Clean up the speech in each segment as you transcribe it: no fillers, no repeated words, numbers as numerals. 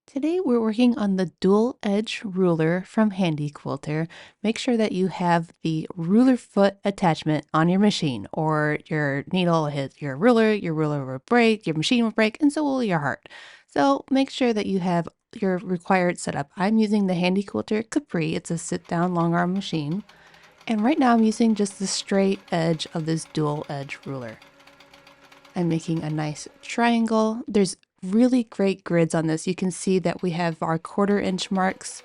Today we're working on the dual edge ruler from HandiQuilter. Make sure that you have the ruler foot attachment on your machine or your needle will hit your ruler will break, your machine will break, and so will your heart. So make sure that you have your required setup. I'm using the HandiQuilter Capri. It's a sit down long arm machine. And right now I'm using just the straight edge of this dual edge ruler. I'm making a nice triangle. There's really great grids on this. You can see that we have our 1/4 inch marks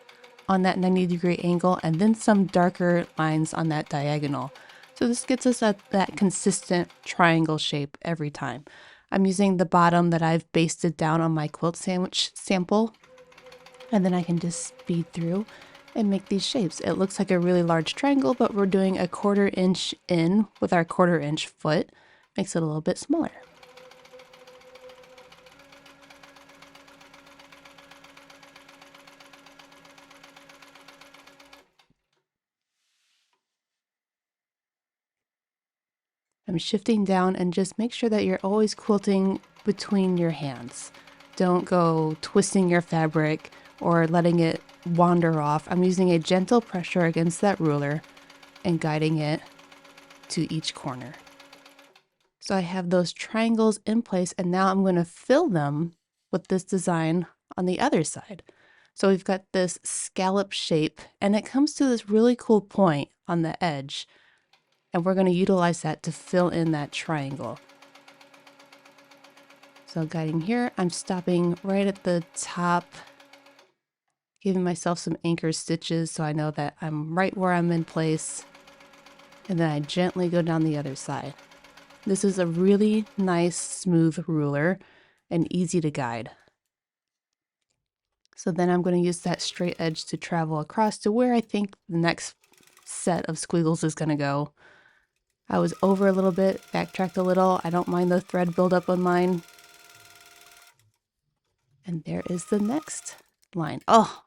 on that 90-degree angle and then some darker lines on that diagonal. So this gets us at that consistent triangle shape every time. I'm using the bottom that I've basted down on my quilt sandwich sample, and then I can just speed through and make these shapes. It looks like a really large triangle, but we're doing a 1/4 inch in with our 1/4 inch foot. Makes it a little bit smaller. I'm shifting down, and just make sure that you're always quilting between your hands. Don't go twisting your fabric or letting it wander off. I'm using a gentle pressure against that ruler and guiding it to each corner. So I have those triangles in place, and now I'm going to fill them with this design on the other side. So we've got this scallop shape, and it comes to this really cool point on the edge, and we're going to utilize that to fill in that triangle. So guiding here, I'm stopping right at the top, giving myself some anchor stitches so I know that I'm right where I'm in place, and then I gently go down the other side. This is a really nice, smooth ruler and easy to guide. So then I'm going to use that straight edge to travel across to where I think the next set of squiggles is going to go. I was over a little bit, backtracked a little. I don't mind the thread buildup on mine. And there is the next line. Oh,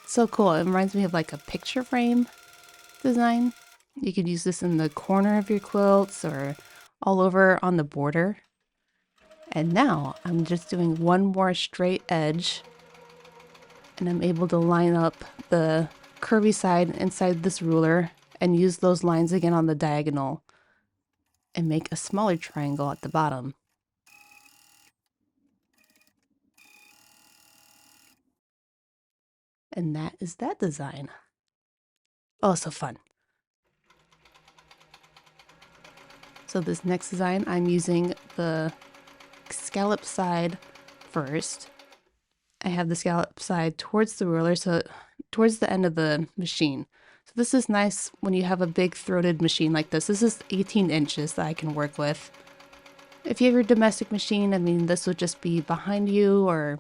so cool. It reminds me of like a picture frame design. You could use this in the corner of your quilts or all over on the border. And now I'm just doing one more straight edge, and I'm able to line up the curvy side inside this ruler and use those lines again on the diagonal and make a smaller triangle at the bottom. And that is that design. Oh, so fun. So this next design, I'm using the scallop side first. I have the scallop side towards the ruler, so towards the end of the machine. So this is nice when you have a big throated machine like this. This is 18 inches that I can work with. If you have your domestic machine, I mean, this would just be behind you, or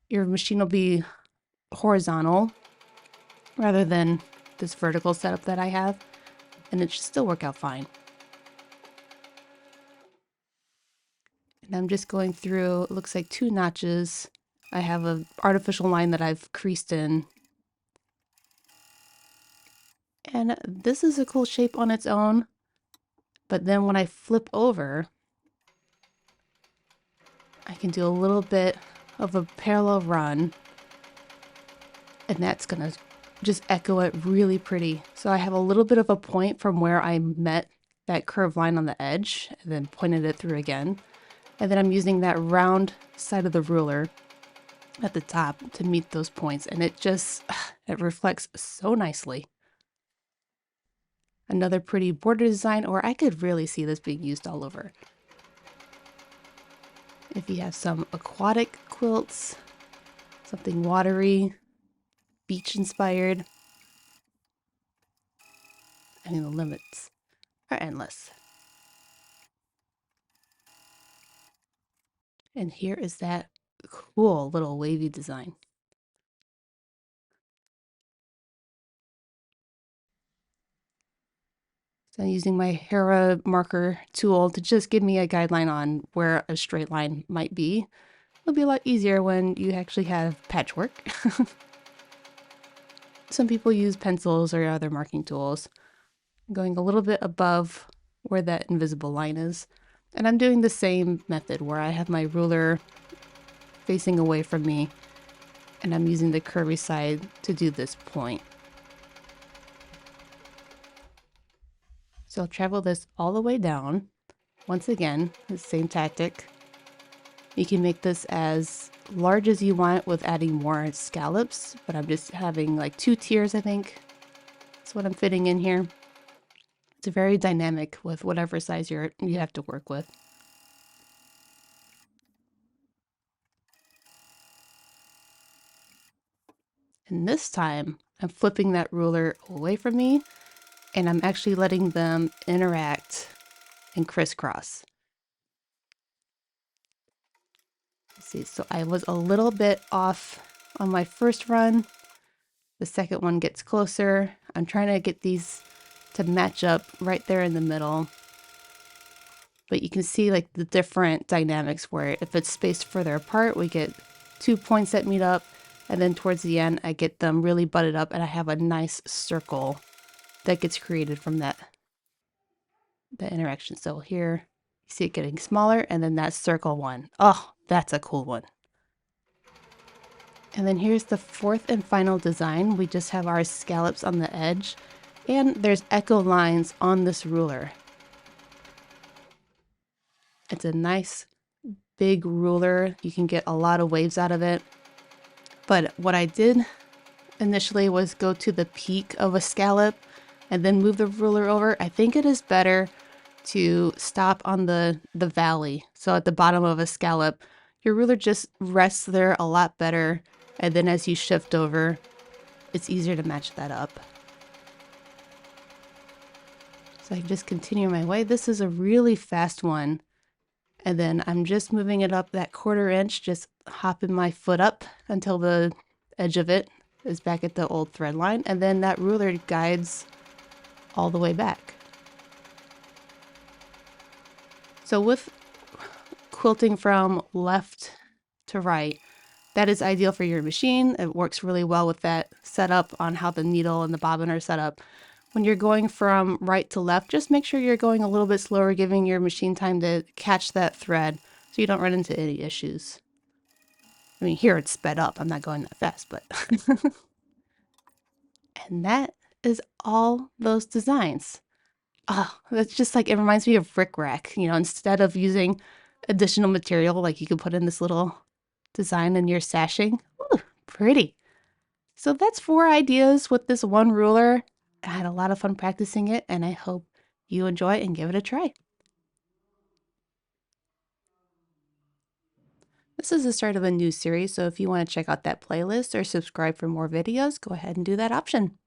your machine will be horizontal rather than this vertical setup that I have, and it should still work out fine. And I'm just going through, it looks like 2 notches. I have an artificial line that I've creased in. And this is a cool shape on its own, but then when I flip over, I can do a little bit of a parallel run, and that's gonna just echo it really pretty. So I have a little bit of a point from where I met that curved line on the edge and then pointed it through again. And then I'm using that round side of the ruler at the top to meet those points, and it just, it reflects so nicely. Another pretty border design, or I could really see this being used all over. If you have some aquatic quilts, something watery, beach inspired, I mean, the limits are endless. And here is that cool little wavy design. So I'm using my Hera marker tool to just give me a guideline on where a straight line might be. It'll be a lot easier when you actually have patchwork. Some people use pencils or other marking tools. I'm going a little bit above where that invisible line is. And I'm doing the same method where I have my ruler facing away from me, And I'm using the curvy side to do this point. So I'll travel this all the way down. Once again, the same tactic. You can make this as large as you want with adding more scallops, but I'm just having like 2 tiers, I think. That's what I'm fitting in here. It's very dynamic with whatever size you have to work with. And this time, I'm flipping that ruler away from me, and I'm actually letting them interact and crisscross. See, so I was a little bit off on my first run. The second one gets closer. I'm trying to get these to match up right there in the middle. But you can see like the different dynamics where if it's spaced further apart, we get 2 points that meet up. And then towards the end, I get them really butted up and I have a nice circle that gets created from that interaction. So here you see it getting smaller and then that circle one. Oh, that's a cool one. And then here's the fourth and final design. We just have our scallops on the edge and there's echo lines on this ruler. It's a nice big ruler. You can get a lot of waves out of it. But what I did initially was go to the peak of a scallop and then move the ruler over. I think it is better to stop on the valley. So at the bottom of a scallop, your ruler just rests there a lot better. And then as you shift over, it's easier to match that up. So I can just continue my way. This is a really fast one. And then I'm just moving it up that 1/4 inch, just hopping my foot up until the edge of it is back at the old thread line. And then that ruler guides all the way back. So with quilting from left to right, that is ideal for your machine. It works really well with that setup on how the needle and the bobbin are set up. When you're going from right to left, just make sure you're going a little bit slower, giving your machine time to catch that thread so you don't run into any issues. I mean, here it's sped up. I'm not going that fast, but... And that is all those designs. Oh, that's just like, it reminds me of Brick Rack. You know, instead of using additional material, like you could put in this little design in your sashing. Ooh, pretty. So that's 4 ideas with this one ruler. I had a lot of fun practicing it, and I hope you enjoy and give it a try. This is the start of a new series, so if you want to check out that playlist or subscribe for more videos, go ahead and do that option.